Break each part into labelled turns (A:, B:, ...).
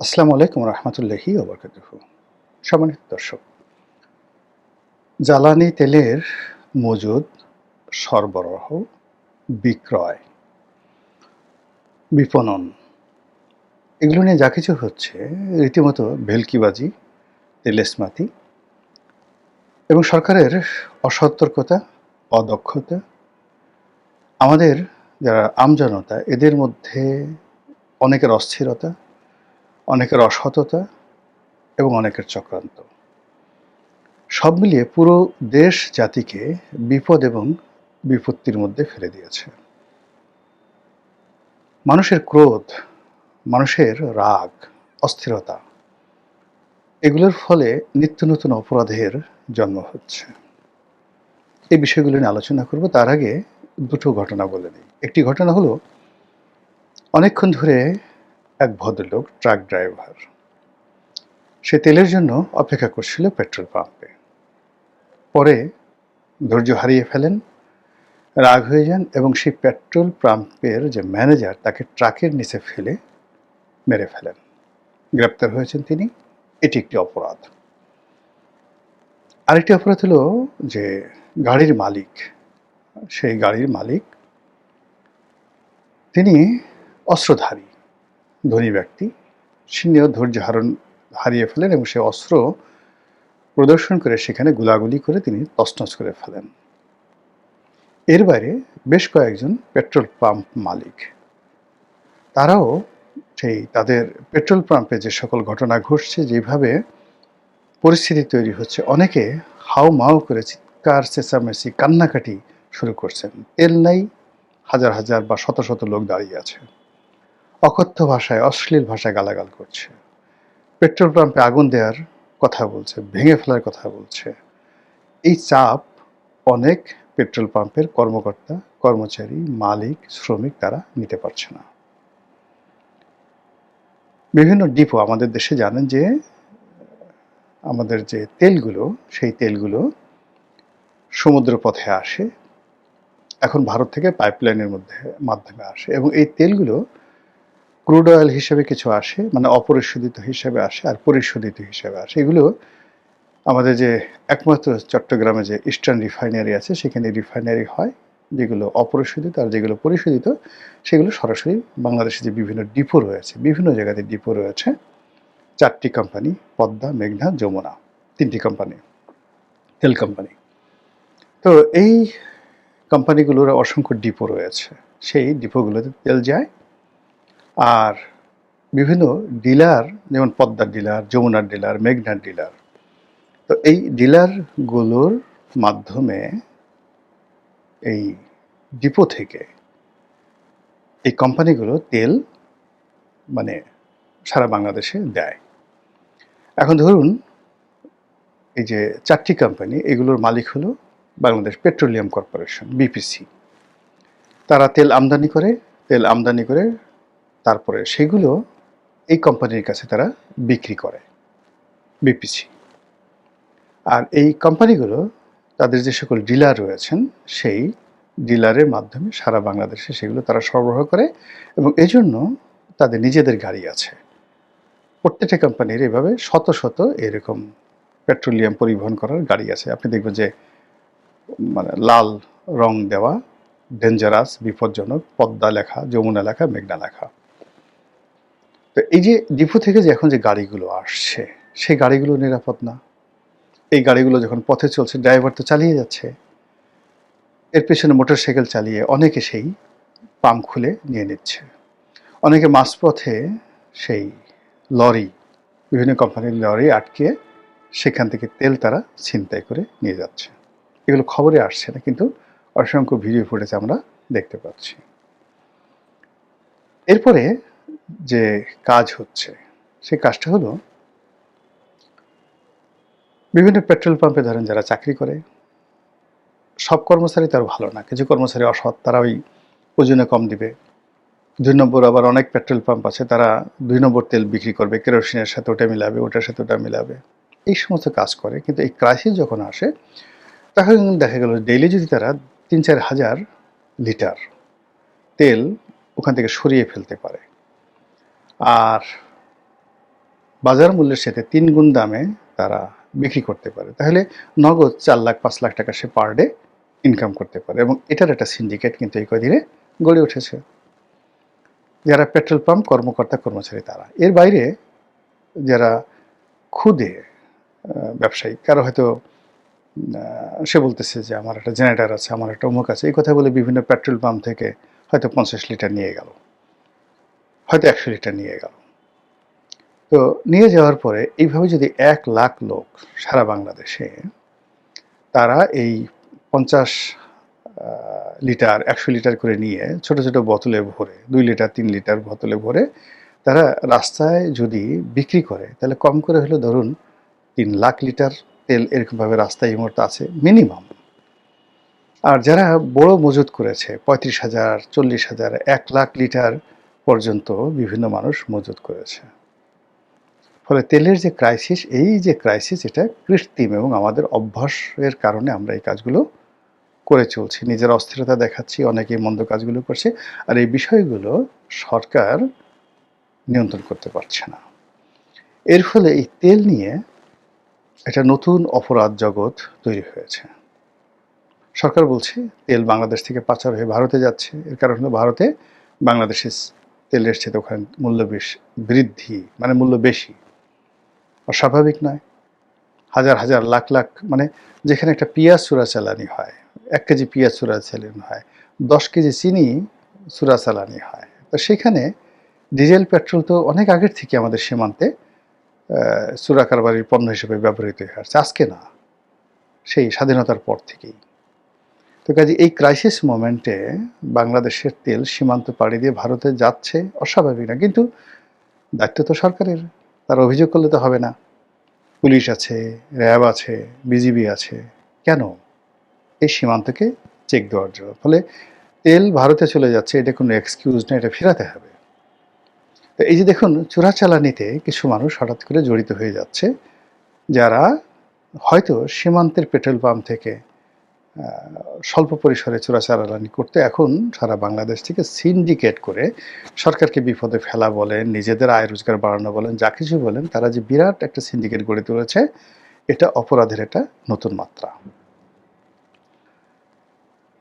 A: আসসালামু আলাইকুম রহমতুল্লাহি ওয়া বারাকাতুহু। সম্মানিত দর্শক, জ্বালানি তেলের মজুদ, সরবরাহ, বিক্রয়, বিপণন এগুলো নিয়ে যা কিছু হচ্ছে রীতিমতো ভেলকিবাজি, তেলেস্মাতি এবং সরকারের অসতর্কতা, অদক্ষতা, আমাদের যারা আমজনতা এদের মধ্যে অনেকের অস্থিরতা, অনেকের অসততা এবং অনেকের চক্রান্ত। সব মিলিয়ে পুরো দেশ জাতিকে বিপদ এবং বিপত্তির মধ্যে ফেলে দিয়েছে। মানুষের ক্রোধ, মানুষের রাগ, অস্থিরতা এগুলোর ফলে নিত্য নতুন অপরাধের জন্ম হচ্ছে। এই বিষয়গুলো নিয়ে আলোচনা করব। তার আগে দুটো ঘটনা বলে নিই। একটি ঘটনা হলো, অনেকক্ষণ ধরে এক ভদ্রলোক ট্রাক ড্রাইভার, সে তেলের জন্য অপেক্ষা করছিল পেট্রোল পাম্পে। পরে ধৈর্য হারিয়ে ফেলেন, রাগ হয়ে যান এবং সেই পেট্রোল পাম্পের যে ম্যানেজার তাকে ট্রাকের নিচে ফেলে মেরে ফেলেন। গ্রেপ্তার হয়েছেন তিনি। এটি একটি অপরাধ। আরেকটি অপরাধ হলো যে গাড়ির মালিক, সেই গাড়ির মালিক তিনি অস্ত্রধারী ধনী ব্যক্তি, সিনিও ধৈর্য হারিয়ে ফেলেন এবং সে অস্ত্র প্রদর্শন করে সেখানে গুলাগুলি করে তিনি তছনছ করে ফেলেন। এর বাইরে বেশ কয়েকজন পেট্রোল পাম্প মালিক, তারাও সেই তাদের পেট্রোল পাম্পে যে সকল ঘটনা ঘটছে, যেভাবে পরিস্থিতি তৈরি হচ্ছে, অনেকে হাউমাউ করে চিৎকার চেঁচামেচি কান্নাকাটি শুরু করছেন। তেল নাই, হাজার হাজার বা শত শত লোক দাঁড়িয়ে আছে, অকথ্য ভাষায় অশ্লীল ভাষায় গালাগাল করছে, পেট্রোল পাম্পে আগুন দেওয়ার কথা বলছে, ভেঙে ফেলার কথা বলছে। এই চাপ অনেক পেট্রোল পাম্পের কর্মকর্তা, কর্মচারী, মালিক, শ্রমিক তারা নিতে পারছে না। বিভিন্ন ডিপো আমাদের দেশে জানেন যে আমাদের যে তেলগুলো, সেই তেলগুলো সমুদ্র পথে আসে, এখন ভারত থেকে পাইপলাইনের মাধ্যমে আসে এবং এই তেলগুলো ক্রুড অয়েল হিসেবে কিছু আসে, মানে অপরিশোধিত হিসেবে আসে আর পরিশোধিত হিসেবে আসে। এগুলো আমাদের যে একমাত্র চট্টগ্রামে যে ইস্টার্ন রিফাইনারি আছে, সেখানে রিফাইনারি হয় যেগুলো অপরিশোধিত, আর যেগুলো পরিশোধিত সেগুলো সরাসরি বাংলাদেশে যে বিভিন্ন ডিপো রয়েছে, বিভিন্ন জায়গাতে ডিপো রয়েছে, 4টি কোম্পানি, পদ্মা, মেঘনা, যমুনা, 3টি কোম্পানি, তেল কোম্পানি। তো এই কোম্পানিগুলোর অসংখ্য ডিপো রয়েছে, সেই ডিপোগুলোতে তেল যায়। আর বিভিন্ন ডিলার, যেমন পদ্মার ডিলার, যমুনার ডিলার, মেঘনার ডিলার, তো এই ডিলারগুলোর মাধ্যমে এই ডিপো থেকে এই কোম্পানিগুলো তেল মানে সারা বাংলাদেশে দেয়। এখন ধরুন এই যে 4টি কোম্পানি, এগুলোর মালিক হলো বাংলাদেশ পেট্রোলিয়াম কর্পোরেশন, বিপিসি। তারা তেল আমদানি করে তারপরে সেগুলো এই কোম্পানির কাছে তারা বিক্রি করে, বিপিসি। আর এই কোম্পানিগুলো তাদের যে সকল ডিলার রয়েছেন, সেই ডিলারের মাধ্যমে সারা বাংলাদেশে সেগুলো তারা সরবরাহ করে এবং এজন্য তাদের নিজেদের গাড়ি আছে। প্রত্যেকটা কোম্পানির এভাবে শত শত এরকম পেট্রোলিয়াম পরিবহন করার গাড়ি আছে। আপনি দেখবেন যে মানে লাল রং দেওয়া, ডেঞ্জারাস, বিপজ্জনক, পদ্মা লেখা, যমুনা লেখা, মেঘনা লেখা। তো এই যে ডিপো থেকে যে এখন যে গাড়িগুলো আসছে, সেই গাড়িগুলো নিরাপদ না। এই গাড়িগুলো যখন পথে চলছে, ড্রাইভার তো চালিয়ে যাচ্ছে, এর পেছনে মোটরসাইকেল চালিয়ে অনেকে সেই পাম্প খুলে নিয়ে নিচ্ছে। অনেকে মাঝপথে সেই লরি, বিভিন্ন কোম্পানির লরি আটকে সেখান থেকে তেল তারা ছিনতাই করে নিয়ে যাচ্ছে। এগুলো খবরে আসছে না, কিন্তু অসংখ্য ভিডিও ফুটেজ আমরা দেখতে পাচ্ছি। এরপরে যে কাজ হচ্ছে, সেই কাজটা হলো, বিভিন্ন পেট্রোল পাম্পে ধরেন যারা চাকরি করে, সব কর্মচারী তার ভালো না, কিছু কর্মচারী অসৎ, তারা ওই ওজনে কম দিবে। 2 নম্বর আবার অনেক পেট্রোল পাম্প আছে, তারা 2 নম্বর তেল বিক্রি করবে, কেরোসিনের সাথে ওটা মিলাবে, ওটার সাথে ওটা মিলাবে, এই সমস্ত কাজ করে। কিন্তু এই ক্রাইসিস যখন আসে, তখন দেখা গেল ডেইলি যদি তারা 3-4 হাজার লিটার তেল ওখান থেকে সরিয়ে ফেলতে পারে, আর বাজার মূল্যের সাথে 3 গুণ দামে তারা বিক্রি করতে পারে। তাহলে নগদ 4 লাখ 5 লাখ টাকা সে পার ডে ইনকাম করতে পারে, এবং এটার একটা সিন্ডিকেট কিন্তু এই কদিনে গড়ে উঠেছে, যারা পেট্রোল পাম্প কর্মকর্তা কর্মচারী তারা। এর বাইরে যারা খুদে ব্যবসায়ী, কারো হয়তো সে বলতেছে যে আমার একটা জেনারেটর আছে, আমার একটা অমুক আছে, এই কথা বলে বিভিন্ন পেট্রোল পাম্প থেকে হয়তো 50 লিটার নিয়ে গেল, হয়তো 100 লিটার নিয়ে গেল। তো নিয়ে যাওয়ার পরে এইভাবে যদি 1 লাখ লোক সারা বাংলাদেশে তারা এই 50 লিটার 100 লিটার করে নিয়ে ছোট ছোট বোতলে ভরে, 2 লিটার 3 লিটার বোতলে ভরে তারা রাস্তায় যদি বিক্রি করে, তাহলে কম করে হলে ধরুন 3 লাখ লিটার তেল এরকমভাবে রাস্তায় এই মুহূর্তে আছে মিনিমাম। আর যারা বড় মজুত করেছে 35,000 40,000 1 লাখ লিটার পর্যন্ত বিভিন্ন মানুষ মজুত করেছে। ফলে তেলের যে ক্রাইসিস, এই যে ক্রাইসিস, এটা কৃত্রিম এবং আমাদের অভ্যাসের কারণে আমরা এই কাজগুলো করে চলছি, নিজের অস্থিরতা দেখাচ্ছি, অনেকেই মন্দ কাজগুলো করছে, আর এই বিষয়গুলো সরকার নিয়ন্ত্রণ করতে পারছে না। এর ফলে এই তেল নিয়ে একটা নতুন অপরাধ জগৎ তৈরি হয়েছে। সরকার বলছে তেল বাংলাদেশ থেকে পাচার হয়ে ভারতে যাচ্ছে, এর কারণ হলো ভারতে বাংলাদেশের তেলের চেয়ে ওখানে মূল্য বৃদ্ধি, মানে মূল্য বেশি। অস্বাভাবিক নয়। হাজার হাজার লাখ লাখ, মানে যেখানে একটা পেঁয়াজ চোরাচালানি হয়, 1 কেজি পেঁয়াজ চোরাচালানি হয়, 10 কেজি চিনি চোরাচালানি হয়, তো সেখানে ডিজেল পেট্রোল তো অনেক আগের থেকে আমাদের সীমান্তে চোরা কারবারির পণ্য হিসেবে ব্যবহৃত হয়ে আসছে, আজকে না, সেই স্বাধীনতার পর থেকেই। তো কাজে এই ক্রাইসিস মোমেন্টে বাংলাদেশের তেল সীমান্ত পাড়ি দিয়ে ভারতে যাচ্ছে, অস্বাভাবিক না, কিন্তু দায়িত্ব তো সরকারের, তারা অভিযোগ করলে তো হবে না। পুলিশ আছে, র্যাব আছে, বিজিবি আছে, কেন? এই সীমান্তকে চেক দেওয়ার জন্য। ফলে তেল ভারতে চলে যাচ্ছে, এটা কোনো এক্সকিউজ না, এটা ফেরাতে হবে। তো এই যে দেখুন, চোরাচালানিতে কিছু মানুষ হঠাৎ করে জড়িত হয়ে যাচ্ছে, যারা হয়তো সীমান্তের পেট্রোল পাম্প থেকে স্বল্প পরিসরে চোরাচালানি করতে এখন সারা বাংলাদেশ থেকে সিন্ডিকেট করে সরকারকে বিপদে ফেলা বলেন, নিজেদের আয় রোজগার বাড়ানো বলেন, যা কিছু বলেন, তারা যে বিরাট একটা সিন্ডিকেট গড়ে তুলেছে, এটা অপরাধের একটা নতুন মাত্রা।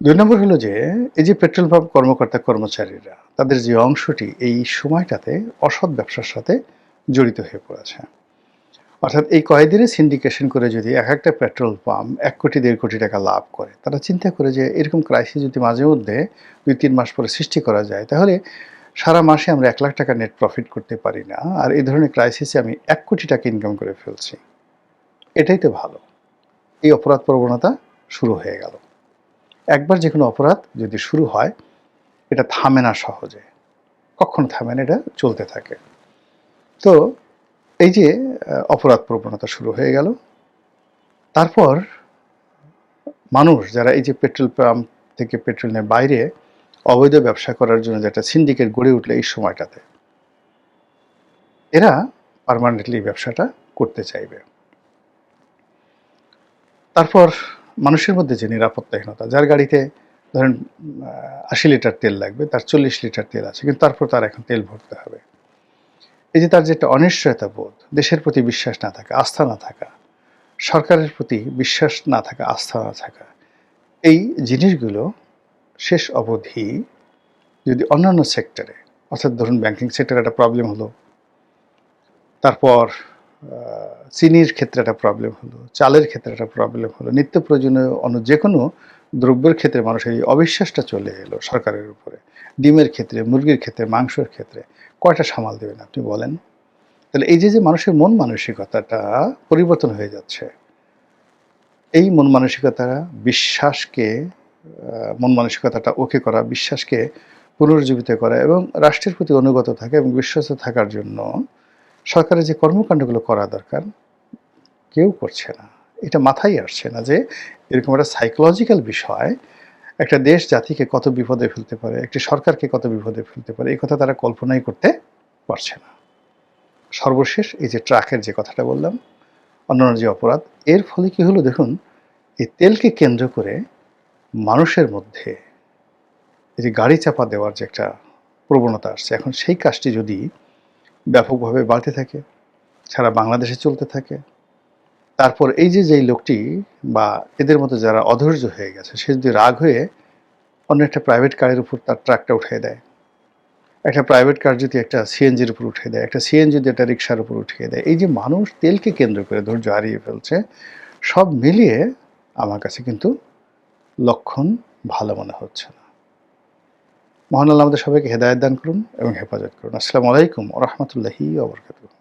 A: 2 নম্বর হলো যে এই যে পেট্রোল পাম্প কর্মকর্তা কর্মচারীরা, তাদের যে অংশটি এই সময়টাতে অসৎ ব্যবসার সাথে জড়িত হয়ে পড়েছে। অর্থাৎ এই কয়েকদিনে সিন্ডিকেশন করে যদি এক একটা পেট্রোল পাম্প 1 কোটি 1.5 কোটি টাকা লাভ করে, তারা চিন্তা করে যে এরকম ক্রাইসিস যদি মাঝে মধ্যে 2-3 মাস পরে সৃষ্টি করা যায়, তাহলে সারা মাসে আমরা 1 লাখ টাকা নেট প্রফিট করতে পারি না, আর এই ধরনের ক্রাইসিসে আমি 1 কোটি টাকা ইনকাম করে ফেলছি, এটাই তো ভালো। এই অপরাধ প্রবণতা শুরু হয়ে গেল। একবার যে কোনো অপরাধ যদি শুরু হয়, এটা থামে না সহজে, কখনো থামে না, এটা চলতে থাকে। তো এই যে অপরাধ প্রবণতা শুরু হয়ে গেল, তারপর মানুষ যারা এই যে পেট্রোল পাম্প থেকে পেট্রোলের বাইরে অবৈধ ব্যবসা করার জন্য যেটা সিন্ডিকেট গড়ে উঠলো এই সময়টাতে, এরা পার্মানেন্টলি ব্যবসাটা করতে চাইবে। তারপর মানুষের মধ্যে যে নিরাপত্তাহীনতা, যার গাড়িতে ধরেন 80 লিটার তেল লাগবে, তার 40 লিটার তেল আছে, কিন্তু তারপর তার এখন তেল ভরতে হবে। এই যে তার যে একটা অনিশ্চয়তা বোধ, দেশের প্রতি বিশ্বাস না থাকা, আস্থা না থাকা, সরকারের প্রতি বিশ্বাস না থাকা, আস্থা না থাকা, এই জিনিসগুলো শেষ অবধি যদি অন্যান্য সেক্টরে, অর্থাৎ ধরুন ব্যাংকিং সেক্টরে একটা প্রবলেম হলো, তারপর চিনির ক্ষেত্রে একটা প্রবলেম হলো, চালের ক্ষেত্রে একটা প্রবলেম হলো, নিত্য প্রয়োজনীয় অন্য যে কোনো দ্রব্যের ক্ষেত্রে মানুষের এই অবিশ্বাসটা চলে এলো সরকারের উপরে, ডিমের ক্ষেত্রে, মুরগির ক্ষেত্রে, মাংসের ক্ষেত্রে, কয়টা সামাল দেবেন আপনি বলেন? তাহলে এই যে মানুষের মন মানসিকতাটা পরিবর্তন হয়ে যাচ্ছে, এই মন মানসিকতা বিশ্বাসকে, মন মানসিকতাটা ওকে করা, বিশ্বাসকে পুনরুজ্জীবিত করা এবং রাষ্ট্রের প্রতি অনুগত থাকা এবং বিশ্বস্ত থাকার জন্য সরকারের যে কর্মকাণ্ডগুলো করা দরকার, কেউ করছে না। এটা মাথায় আসছে না যে এরকম একটা সাইকোলজিক্যাল বিষয় একটা দেশ জাতিকে কত বিপদে ফেলতে পারে, একটি সরকারকে কত বিপদে ফেলতে পারে, এই কথা তারা কল্পনাই করতে পারছে না। সর্বশেষ এই যে ট্রাকের যে কথাটা বললাম, অন্যান্য যে অপরাধ, এর ফলে কি হলো দেখুন, এই তেলকে কেন্দ্র করে মানুষের মধ্যে এই যে গাড়ি চাপা দেওয়ার যে একটা প্রবণতা আসছে, এখন সেই কাজটি যদি ব্যাপকভাবে বাড়তে থাকে, সারা বাংলাদেশে চলতে থাকে। তারপর এই যে যেই লোকটি বা এদের মতো যারা অধৈর্য হয়ে গেছে, সে যদি রাগ হয়ে অন্য একটা প্রাইভেট কারের উপর তার ট্রাকটা উঠিয়ে দেয়, একটা প্রাইভেট কার যদি একটা সিএনজির উপর উঠিয়ে দেয়, একটা সিএনজি যদি একটা রিক্সার উপর উঠিয়ে দেয়, এই যে মানুষ তেলকে কেন্দ্র করে ধৈর্য হারিয়ে ফেলছে, সব মিলিয়ে আমার কাছে কিন্তু লক্ষণ ভালো মনে হচ্ছে না। মহান আল্লাহ আমাদের সবাইকে হেদায়েত দান করুন এবং হেফাজত করুন। আসসালামু আলাইকুম ওয়া রাহমাতুল্লাহি ওয়া বারাকাতুহু।